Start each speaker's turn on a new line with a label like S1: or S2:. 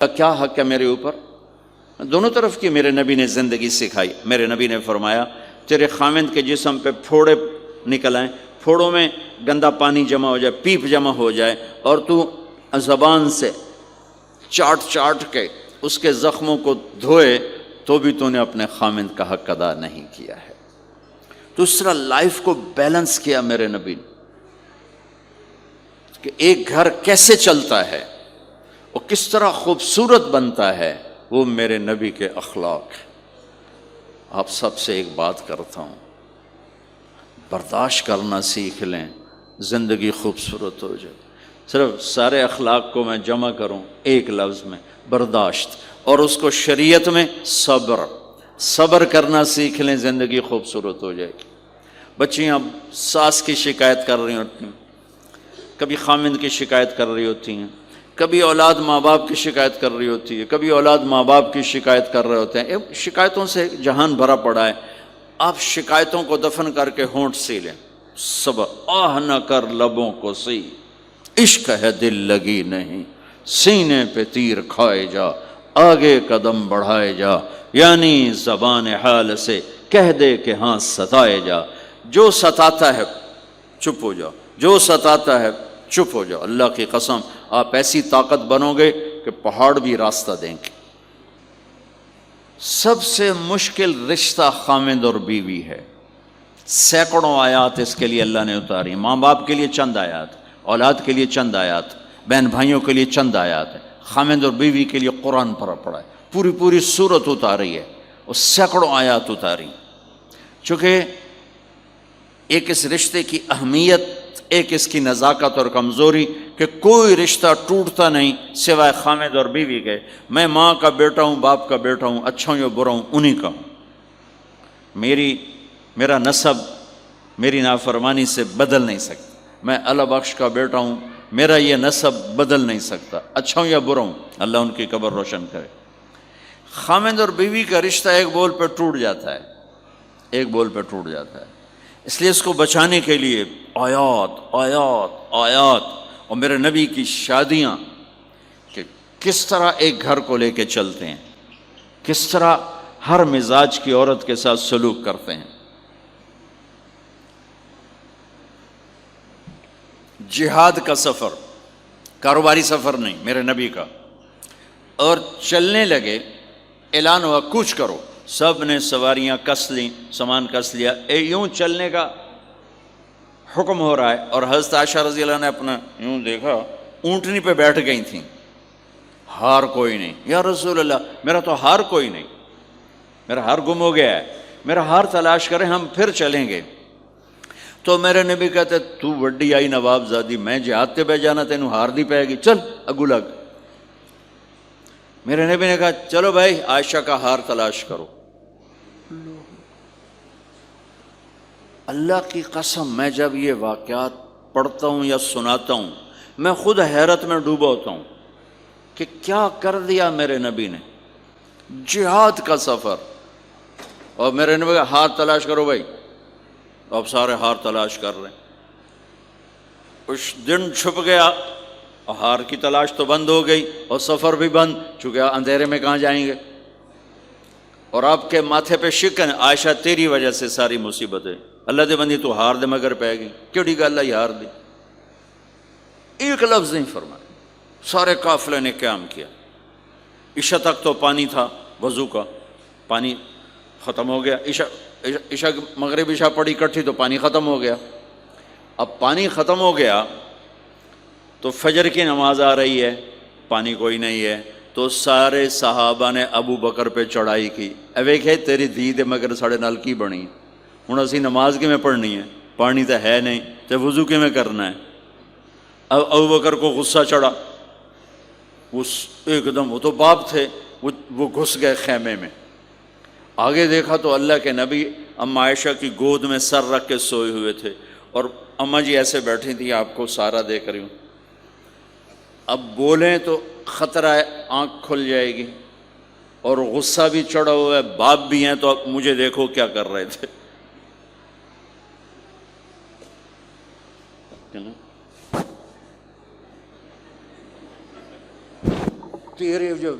S1: کیا حق ہے میرے اوپر؟ دونوں طرف کی میرے نبی نے زندگی سکھائی۔ میرے نبی نے فرمایا تیرے خاوند کے جسم پہ پھوڑے نکل آئیں، پھوڑوں میں گندا پانی جمع ہو جائے، پیپ جمع ہو جائے، اور تو زبان سے چاٹ چاٹ کے اس کے زخموں کو دھوئے، تو بھی تو نے اپنے خاوند کا حق ادا نہیں کیا ہے۔ تو اس طرح لائف کو بیلنس کیا میرے نبی نے کہ ایک گھر کیسے چلتا ہے اور کس طرح خوبصورت بنتا ہے، وہ میرے نبی کے اخلاق ہیں۔ آپ سب سے ایک بات کرتا ہوں، برداشت کرنا سیکھ لیں، زندگی خوبصورت ہو جائے۔ صرف سارے اخلاق کو میں جمع کروں ایک لفظ میں، برداشت، اور اس کو شریعت میں صبر۔ صبر کرنا سیکھ لیں، زندگی خوبصورت ہو جائے گی۔ بچیاں ساس کی شکایت کر رہی ہوتی ہیں، کبھی خامند کی شکایت کر رہی ہوتی ہیں، کبھی اولاد ماں باپ کی شکایت کر رہی ہوتی ہے، کبھی اولاد ماں باپ کی شکایت کر رہے ہوتے ہیں۔ شکایتوں سے جہان بھرا پڑا ہے۔ آپ شکایتوں کو دفن کر کے ہونٹ سی لیں، صبر، آہ نہ کر لبوں کو سی، عشق ہے دل لگی نہیں، سینے پہ تیر کھائے جا، آگے قدم بڑھائے جا، یعنی زبان حال سے کہہ دے کہ ہاں ستائے جا۔ جو ستاتا ہے چپ ہو جاؤ، جو ستاتا ہے چپ ہو جاؤ۔ اللہ کی قسم آپ ایسی طاقت بنو گے کہ پہاڑ بھی راستہ دیں گے۔ سب سے مشکل رشتہ خامند اور بیوی ہے۔ سینکڑوں آیات اس کے لیے اللہ نے اتاری، ماں باپ کے لیے چند آیات، اولاد کے لیے چند آیات، بہن بھائیوں کے لیے چند آیات ہیں، خامند اور بیوی کے لیے قرآن پڑا ہے، پوری سورت اتاری ہے، اور سینکڑوں آیات اتاری۔ چونکہ ایک اس رشتے کی اہمیت، ایک اس کی نزاکت اور کمزوری کہ کوئی رشتہ ٹوٹتا نہیں سوائے خامد اور بیوی کے۔ میں ماں کا بیٹا ہوں، باپ کا بیٹا ہوں، اچھا ہوں یا برا ہوں، انہی کا ہوں۔ میرا نسب میری نافرمانی سے بدل نہیں سکتا۔ میں اللہ بخش کا بیٹا ہوں، میرا یہ نسب بدل نہیں سکتا، اچھا ہوں یا برا ہوں، اللہ ان کی قبر روشن کرے۔ خامد اور بیوی کا رشتہ ایک بول پہ ٹوٹ جاتا ہے، ایک بول پہ ٹوٹ جاتا ہے۔ اس لیے اس کو بچانے کے لیے آیات آیات آیات، اور میرے نبی کی شادیاں کہ کس طرح ایک گھر کو لے کے چلتے ہیں، کس طرح ہر مزاج کی عورت کے ساتھ سلوک کرتے ہیں۔ جہاد کا سفر، کاروباری سفر نہیں، میرے نبی کا، اور چلنے لگے، اعلان ہوا کوچ کرو، سب نے سواریاں کس لیں، سامان کس لیا، یوں چلنے کا حکم ہو رہا ہے۔ اور حضرت عائشہ رضی اللہ نے اپنا یوں دیکھا، اونٹنی پہ بیٹھ گئی تھیں، ہار کوئی نہیں۔ یا رسول اللہ میرا تو ہار کوئی نہیں، میرا ہار گم ہو گیا ہے، میرا ہار تلاش کریں، ہم پھر چلیں گے۔ تو میرے نبی کہتے تو وڈی آئی نواب زادی، میں جہاد تے بہ جانا، تینوں ہار دی پائے گی، چل اگو لگ۔ میرے نبی نے کہا چلو بھائی عائشہ کا ہار تلاش کرو۔ اللہ کی قسم میں جب یہ واقعات پڑھتا ہوں یا سناتا ہوں، میں خود حیرت میں ڈوبا ہوتا ہوں کہ کیا کر دیا میرے نبی نے۔ جہاد کا سفر، اور میرے نبی کا ہار تلاش کرو بھائی، اب سارے ہار تلاش کر رہے ہیں۔ کچھ دن چھپ گیا اور ہار کی تلاش تو بند ہو گئی، اور سفر بھی بند، چونکہ اندھیرے میں کہاں جائیں گے۔ اور آپ کے ماتھے پہ شکن، عائشہ تیری وجہ سے ساری مصیبتیں، اللہ دے بندی تو ہار دے مگر پہ گئی، کیڑی گل ہے ہار دی؟ ایک لفظ نہیں فرمایا، سارے قافلے نے قیام کیا۔ عشاء تک تو پانی تھا، وضو کا پانی ختم ہو گیا، عشاء مغرب عشاء پڑی کٹھی تو پانی ختم ہو گیا۔ اب پانی ختم ہو گیا تو فجر کی نماز آ رہی ہے، پانی کوئی نہیں ہے، تو سارے صحابہ نے ابو بکر پہ چڑھائی کی، ویکھے تیری دھی دے مگر ساڑے نال کی بنی، ہوں اسی نماز کی میں پڑھنی ہے، پانی تو ہے نہیں، تو وضو کی میں کرنا ہے۔ اب ابو بکر کو غصہ چڑھا، ایک دم، وہ تو باپ تھے، وہ گھس گئے خیمے میں۔ آگے دیکھا تو اللہ کے نبی اماں عائشہ کی گود میں سر رکھ کے سوئے ہوئے تھے، اور اماں جی ایسے بیٹھی تھی، آپ کو سارا دیکھ رہی ہوں۔ اب بولیں تو خطرہ ہے آنکھ کھل جائے گی، اور غصہ بھی چڑھا ہوا ہے، باپ بھی ہیں، تو اب مجھے دیکھو کیا کر رہے تھے۔ تیرے جو